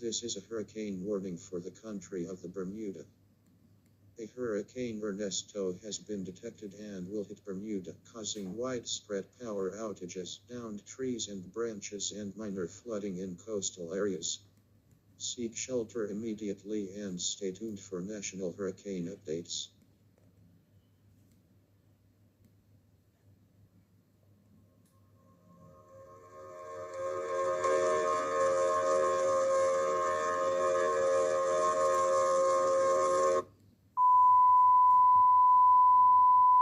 This is a hurricane warning for the country of the Bermuda. A Hurricane Ernesto has been detected and will hit Bermuda, causing widespread power outages, downed trees and branches, and minor flooding in coastal areas. Seek shelter immediately and stay tuned for national hurricane updates.